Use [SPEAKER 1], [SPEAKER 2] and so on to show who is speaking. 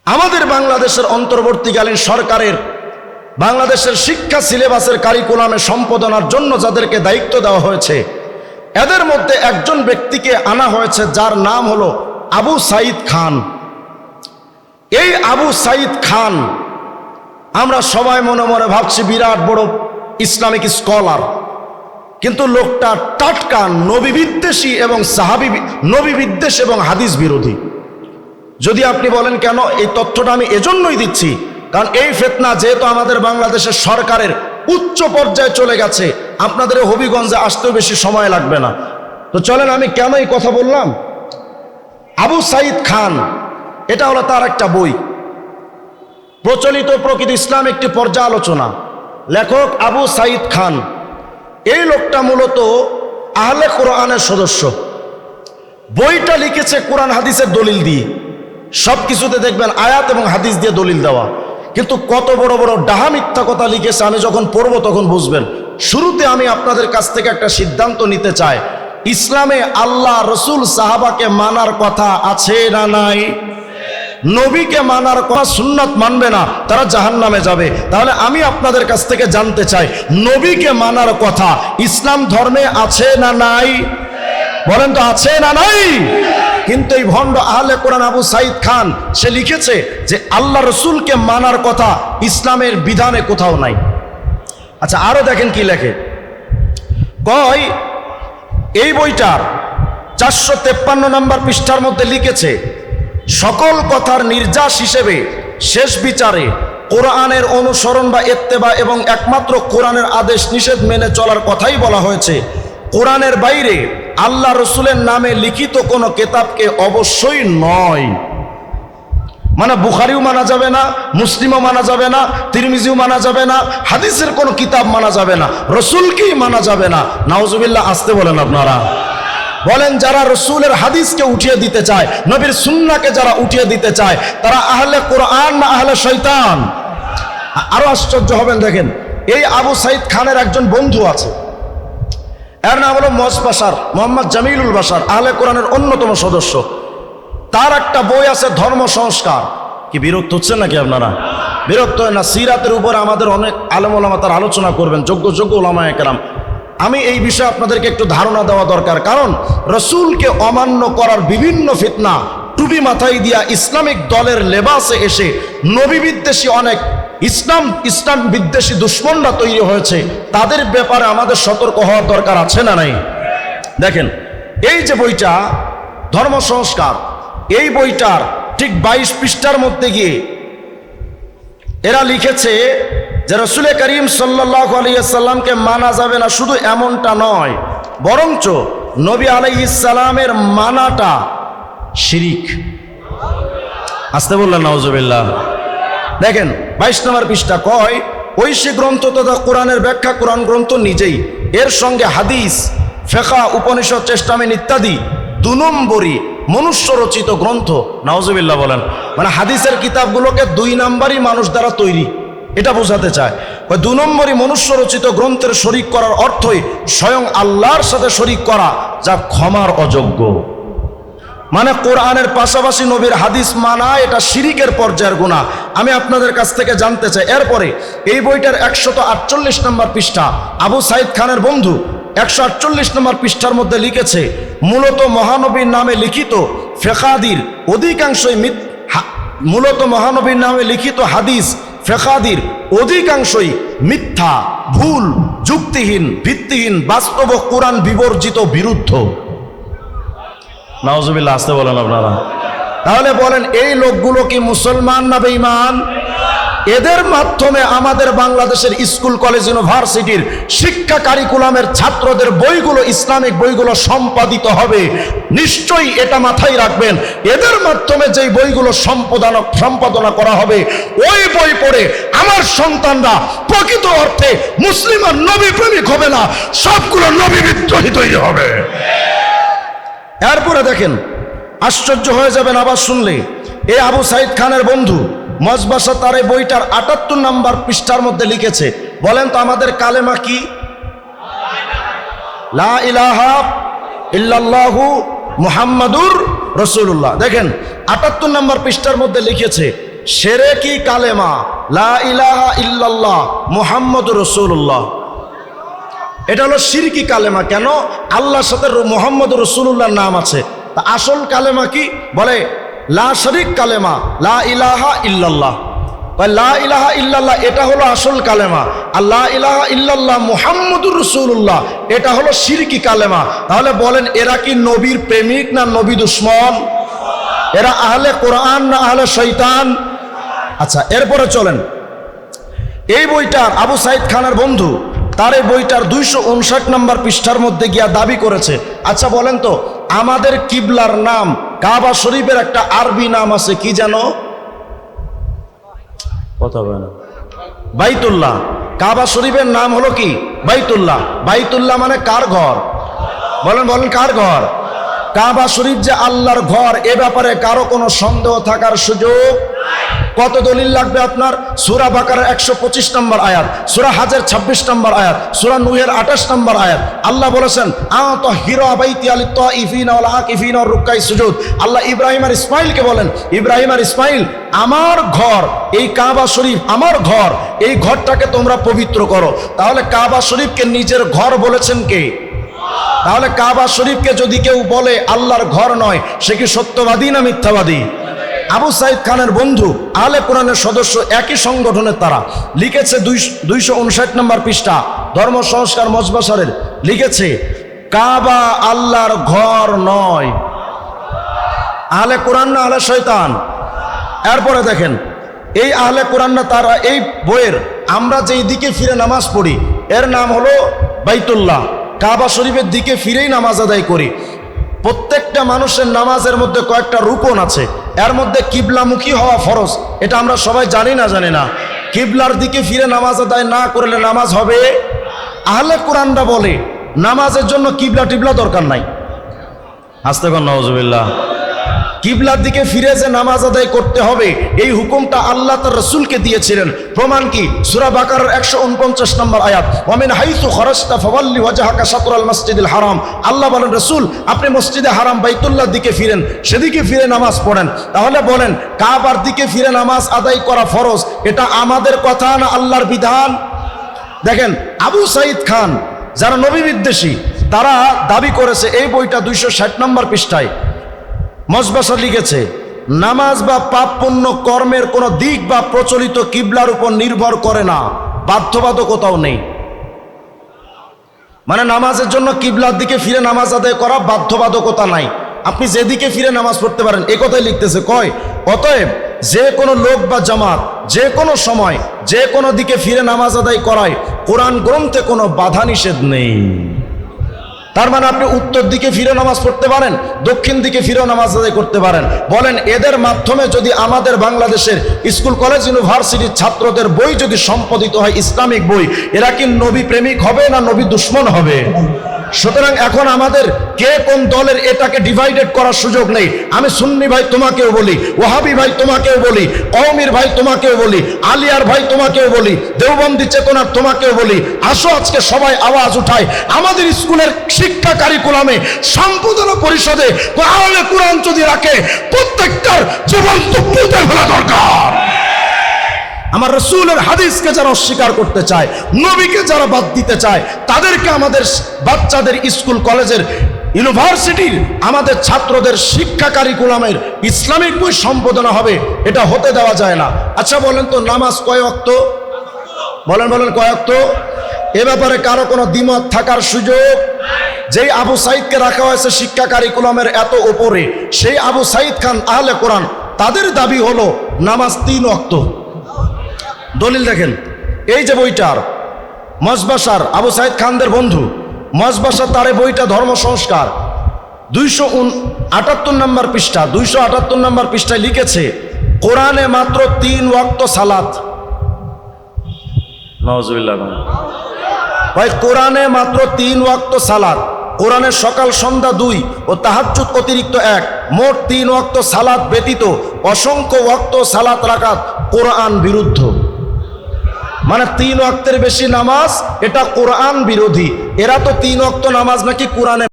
[SPEAKER 1] আমাদের বাংলাদেশের অন্তর্বর্তীকালীন সরকারের বাংলাদেশের শিক্ষা সিলেবাসের কারিকুলামে সম্পাদনার জন্য যাদেরকে দায়িত্ব দেওয়া হয়েছে, এদের মধ্যে একজন ব্যক্তিকে আনা হয়েছে যার নাম হলো আবু সাঈদ খান। এই আবু সাঈদ খান আমরা সবাই মনে মনে ভাবছি বিরাট বড় ইসলামিক স্কলার, কিন্তু লোকটা টাটকা নবী বিদ্বেষী এবং নবী বিদ্বেষ এবং হাদিস বিরোধী। যদি আপনি বলেন কেন, এই তথ্যটা আমি এজন্যই দিচ্ছি কারণ এই ফিতনা যেহেতু আমাদের বাংলাদেশের সরকারের উচ্চ পর্যায়ে চলে গেছে, আপনাদের হবিগঞ্জে আসতেও বেশি সময় লাগবে না। তো চলেন আমি কেন এই কথা বললাম। আবু সাঈদ খান, এটা হলো তার একটা বই, প্রচলিত প্রকৃত ইসলাম একটি পর্যালোচনা। লেখক আবু সাঈদ খান। এই লোকটা মূলত আহলে কোরআনের সদস্য। বইটা লিখেছে কোরআন হাদিসের দলিল দিয়ে, সব কিছুতে দেখবেন আয়াত এবং হাদিস দিয়ে দলিল দেওয়া, কিন্তু কত বড় বড় ডাহা মিথ্যা কথা লিখেছে আমি যখন পড়বো তখন বুঝবেন। শুরুতে আমি আপনাদের কাছ থেকে একটা সিদ্ধান্ত নিতে চাই, ইসলামে আল্লাহ রসুল সাহাবাকে মানার কথা আছে না নাই? নবীকে মানার কথা, সুন্নাত মানবে না তারা জাহান্নামে যাবে। তাহলে আমি আপনাদের কাছ থেকে জানতে চাই, নবীকে মানার কথা ইসলাম ধর্মে আছে না নাই? বলেন তো আছে না নাই? কিন্তু এই ভণ্ড আহলে কোরআন আবু সাঈদ খান সে লিখেছে যে আল্লাহ রসুলকে মানার কথা ইসলামের বিধানে কোথাও নাই। আচ্ছা আরো দেখেন কি লেখে, কয় এই বইটার 453 নম্বর পৃষ্ঠার মধ্যে লিখেছে, সকল কথার নির্যাস হিসেবে শেষ বিচারে কোরআনের অনুসরণ বা ইত্তেবা এবং একমাত্র কোরআনের আদেশ নিষেধ মেনে চলার কথাই বলা হয়েছে। কোরআনের বাইরে আল্লাহ রসুলের নামে লিখিত কোনো কিতাবকে অবশ্যই নয়। মানে বুখারিও মানা যাবে না, মুসলিমও মানা যাবে না, তিরমিজিও মানা যাবে না, হাদিসের কোনো কিতাব মানা যাবে না, রসুলকেই মানা যাবে না। নাউজুবিল্লাহ, আসতে বলেন আপনারা। বলেন যারা রসুলের হাদিসকে উঠিয়ে দিতে চায়, নবীর সুন্নাহকে যারা উঠিয়ে দিতে চায়, তারা আহলে কোরআন না আহলে শয়তান? আরো আশ্চর্য হবেন, দেখেন এই আবু সাঈদ খানের একজন বন্ধু আছে, এর নাম হলো মোহাম্মদ জামিলুল বাশার, আহলে কোরআনের অন্যতম সদস্য। তার একটা বই আছে ধর্ম সংস্কার। কি বিরক্ত হচ্ছেন নাকি আপনারা? বিরক্ত হয় না? সিরাতের উপর আমাদের অনেক আলেম ওলামা তার আলোচনা করবেন, যোগ্য ওলামায়ে কেরাম। আমি এই বিষয়ে আপনাদেরকে একটু ধারণা দেওয়া দরকার, কারণ রসুলকে অমান্য করার বিভিন্ন ফিতনা টুপি মাথায় দিয়া ইসলামিক দলের লেবাসে এসে নবী বিদ্বেষী অনেক ইসলাম বিদ্বেষী দুশ্মনরা তৈরি হয়েছে, তাদের ব্যাপারে আমাদের সতর্ক হওয়ার দরকার আছে না নাই? দেখেন এই যে বইটা ধর্ম সংস্কার, এই বইটার ঠিক 22 পৃষ্ঠার মধ্যে গিয়ে এরা লিখেছে যে রসুল করিম সাল্লাল্লাহু আলাইহি সাল্লামকে মানা যাবে না, শুধু এমনটা নয়, বরঞ্চ নবী আলাইহিস সালামের মানাটা শিরিক। আসতে বললেন নাউজুবিল্লাহ। দেখেন 22 নম্বর পৃষ্ঠা কয়, ঐশী গ্রন্থ তথা কোরআনের ব্যাখ্যা কোরআন গ্রন্থ নিজেই, এর সঙ্গে হাদিস, ফিকহ, উপনিষদ, টেস্টামেন্ট ইত্যাদি 2 নম্বরই মনুষ্য রচিত গ্রন্থ। নাউজুবিল্লাহ বলেন। মানে হাদিসের কিতাবগুলোকে 2 নম্বরই মানুষ দ্বারা তৈরি, এটা বোঝাতে চায়। 2 নম্বরই মনুষ্য রচিত গ্রন্থের শরিক করার অর্থই স্বয়ং আল্লাহর সাথে শরিক করা, যা ক্ষমার অযোগ্য। মানে কোরআনের পাশাপাশি নবীর হাদিস মানা এটা শিরিকের পর্যায়ের গুনাহ। আমি আপনাদের কাছ থেকে জানতে চাই, এরপরে এই বইটার 148 নম্বর পৃষ্ঠা আবু সাঈদ খানের বন্ধু 148 নম্বর পৃষ্ঠার মধ্যে লিখেছে, মূলত মহানবীর নামে লিখিত ফিকহাদির অধিকাংশই হাদিস ফিকহাদির অধিকাংশই মিথ্যা, ভুল, যুক্তিহীন, ভিত্তিহীন, বাস্তব কোরআন বিবর্জিত, বিরুদ্ধ। নাউজুবিল্লাহ, আসতে বলেন আপনারা। তাহলে বলেন এই লোকগুলো কি মুসলমান না বেঈমান? এদের মাধ্যমে আমাদের বাংলাদেশের স্কুল, কলেজ, ইউনিভার্সিটির শিক্ষা কারিকুলামের ছাত্রদের বইগুলো, ইসলামিক বইগুলো সম্পাদিত হবে। নিশ্চয়ই এটা মাথায় রাখবেন, এদের মাধ্যমে যেই বইগুলো সম্পাদনা করা হবে, ওই বই পড়ে আমার সন্তানরা প্রকৃত অর্থে মুসলিম আর নবী প্রেমিক হবে না, সবগুলো নবী বিদ্রোহী তৈরি হবে। এরপরে দেখেন আশ্চর্য হয়ে যাবেন আবার শুনলে, এই আবু সাঈদ খানের বন্ধু মজবাসা তার এই বইটার 78 নম্বর পৃষ্ঠার মধ্যে লিখেছে, বলেন তো আমাদের কালেমা কি? লা ইলাহা ইল্লাল্লাহু মুহাম্মাদুর রাসূলুল্লাহ। দেখেন 78 নম্বর পৃষ্ঠার মধ্যে লিখেছে, শিরকি কালেমা লা ইলাহা ইল্লাল্লাহ মুহাম্মাদুর রাসূলুল্লাহ। এটা হলো শিরকি কালেমা। কেন? আল্লাহর সাথে মুহাম্মাদুর রাসূলুল্লাহর নাম আছে। তা আসল কালেমা কি? বলে লা শরীক কালেমা লা ইলাহা ইল্লাল্লাহ। লা ইলাহা ইল্লাল্লাহ এটা হলো আসল কালেমা, আর লা ইলাহা ইল্লাল্লাহ মুহাম্মাদুর রাসূলুল্লাহ এটা হলো শিরকি কালেমা। তাহলে বলেন এরা কি নবীর প্রেমিক না নবী দুশ্মন? এরা আহলে কোরআন না আহলে শয়তান? আচ্ছা, এরপরে চলেন, এই বইটার আবু সাইদ খানের বন্ধু তার এই বইটার 259 নম্বর পৃষ্ঠার মধ্যে গিয়া দাবি করেছে, আচ্ছা বলেন তো আমাদের কিবলার নাম কাবা শরীফের একটা আরবি নাম আছে, কি জানো? কথা বলে না। বাইতুল্লাহ। কাবা শরীফের নাম হলো কি? বাইতুল্লাহ। বাইতুল্লাহ মানে কার ঘর? বলেন বলেন কার ঘর? কাবা শরীফ যে আল্লাহর ঘর, এ ব্যাপারে কারো কোনো সন্দেহ থাকার সুযোগ? কত দলিল লাগবে আপনার? সূরা বাকারার 125 নম্বর আয়াত, সূরা হাজের 26 নম্বর আয়াত, সূরা নূহের 28 নম্বর আয়াত। আল্লাহ বলেছেন আতাহিরা বাইতি লিত-তাইফিনা ওয়াল আকিফিনা ওয়ার রুকআই সুজুদ। আল্লাহ ইব্রাহিম আর ইসমাইলকে বলেন, ইব্রাহিম আর ইসমাইল আমার ঘর, এই কাবা শরীফ আমার ঘর, এই ঘরটাকে তোমরা পবিত্র করো। তাহলে কাবা শরীফকে নিজের ঘর বলেছেন কে? তাহলে কাবা শরীফকে যদি কেউ বলে আল্লাহর ঘর নয়, সে কি সত্যবাদী না মিথ্যাবাদী? আবু সাইদ খানের বন্ধু আহলে কোরআনের সদস্য, একই সংগঠনের তারা, লিখেছে 259 নম্বর পৃষ্ঠা ধর্ম সংস্কার মজবাসারের, লিখেছে কাবা আল্লাহর ঘর নয়। আহলে কোরআন না আহলে শয়তান? এরপরে দেখেন এই আহলে কোরআন না তারা এই বইয়ের আমরা যেই দিকে ফিরে নামাজ পড়ি এর নাম হলো বাইতুল্লাহ। কাবা শরীফের দিকে ফিরেই নামাজ আদায় করি। প্রত্যেকটা মানুষের নামাজের মধ্যে কয়েকটা রুকন আছে, এর মধ্যে কিবলামুখী হওয়া ফরজ। এটা আমরা সবাই জানি না জানি না? কিবলার দিকে ফিরে নামাজ আদায় না করলে নামাজ হবে? আহলে কোরআনরা বলে নামাজের জন্য কিবলা টিবলা দরকার নাই। আস্তে কর নাউজুবিল্লাহ। কিবলার দিকে ফিরে যে নামাজ আদায় করতে হবে এই হুকুমটা আল্লাহ তার রাসূলকে দিয়েছিলেন। প্রমাণ কি? সূরা বাকারার 149 নম্বর আয়াত, ওয়া মিন হাইসু খারাজতা ফাওয়াল্লি ওয়াজহাকা শাতরাল মাসজিদিল হারাম। আল্লাহ বলেন রাসূল আপনি মসজিদে হারাম বাইতুল্লাহর দিকে ফিরেন, সেদিকে ফিরে নামাজ পড়েন। তাহলে বলেন কাবার দিকে ফিরে নামাজ আদায় করা ফরজ, এটা আমাদের কথা না আল্লাহর বিধান? দেখেন আবু সাইদ খান যারা নবী বিদ্বেষী তারা দাবি করেছে, এই বইটা 260 নম্বর পৃষ্ঠায় মজবাসা লিখেছে, নামাজ বা পাপ পুণ্য কর্মের কোনো দিক বা প্রচলিত কিবলার উপর নির্ভর করে না, বাধ্যবাধকতাও নেই। মানে নামাজের জন্য কিবলার দিকে ফিরে নামাজ আদায় করা বাধ্যবাধকতা নাই, আপনি যেদিকে ফিরে নামাজ পড়তে পারেন, এ কথাই লিখতেছে। কয় অতএব যে কোনো লোক বা জামাত যে কোনো সময় যে কোনো দিকে ফিরে নামাজ আদায় করায় কোরআন গ্রন্থে কোনো বাধা নিষেধ নেই। তার মানে আপনি উত্তর দিকে ফিরে নামাজ পড়তে পারেন, দক্ষিণ দিকে ফিরেও নামাজ আদায় করতে পারেন। বলেন এদের মাধ্যমে যদি আমাদের বাংলাদেশের স্কুল কলেজ ইউনিভার্সিটির ছাত্রদের বই যদি সম্পাদিত হয় ইসলামিক বই, এরা কি নবী প্রেমিক হবে না নবী দুশ্মন হবে? সুতরাং এখন আমাদের কে কোন দলের এটাকে ডিভাইডেড করার সুযোগ নেই। আমি সুন্নি ভাই তোমাকেও বলি, ওয়াহাবি ভাই তোমাকেও বলি, কওমির ভাই তোমাকেও বলি, আলিয়ার ভাই তোমাকেও বলি, দেওবন্দি চেতনার তোমাকেও বলি, আসো আজকে সবাই আওয়াজ উঠায় আমাদের স্কুলের শিক্ষা কারিকুলামে সম্পাদনা পরিষদে আহলে কোরআন যদি রাখে প্রত্যেকটার জীবন তো পুঁতে ফেলা দরকার। আমার রাসূলের হাদিসকে যারা অস্বীকার করতে চায়, নবীকে যারা বাদ দিতে চায়, তাদেরকে আমাদের বাচ্চাদের স্কুল কলেজের ইউনিভার্সিটির আমাদের ছাত্রদের শিক্ষা কারিকুলামের ইসলামিক বই সম্পাদনা হবে, এটা হতে দেওয়া যায় না। আচ্ছা বলেন তো নামাজ কয় ওয়াক্ত? বলেন বলেন কয় ওয়াক্ত? এ ব্যাপারে কারো কোনো দ্বিমত থাকার সুযোগ? যেই আবু সাইদকে রাখা হয়েছে শিক্ষা কারিকুলামের এত উপরে, সেই আবু সাইদ খান আহলে কোরআন, তাদের দাবি হলো নামাজ 3 ওয়াক্ত। দলিল দেখেন, এই যে বইটার মজবাসার আবু সাইদ খানদের বন্ধু মজবাসার তার এই বইটা ধর্ম সংস্কার 278 নম্বর পৃষ্ঠা 278 নম্বর পৃষ্ঠায় লিখেছে কোরআনে মাত্র 3 ওয়াক্ত সালাত। নাউজুবিল্লাহ। ভাই কোরআনে মাত্র 3 ওয়াক্ত সালাত, কোরআনের সকাল সন্ধ্যা 2 ও তাহাজ্জুদ অতিরিক্ত 1, মোট 3 ওয়াক্ত সালাত ব্যতীত অসংখ্য ওয়াক্ত সালাত রাকাত কোরআন বিরুদ্ধ। মানে 3 ওয়াক্তের বেশি নামাজ এটা কোরআন বিরোধী। এরা তো 3 ওয়াক্ত নামাজ নাকি কোরআনে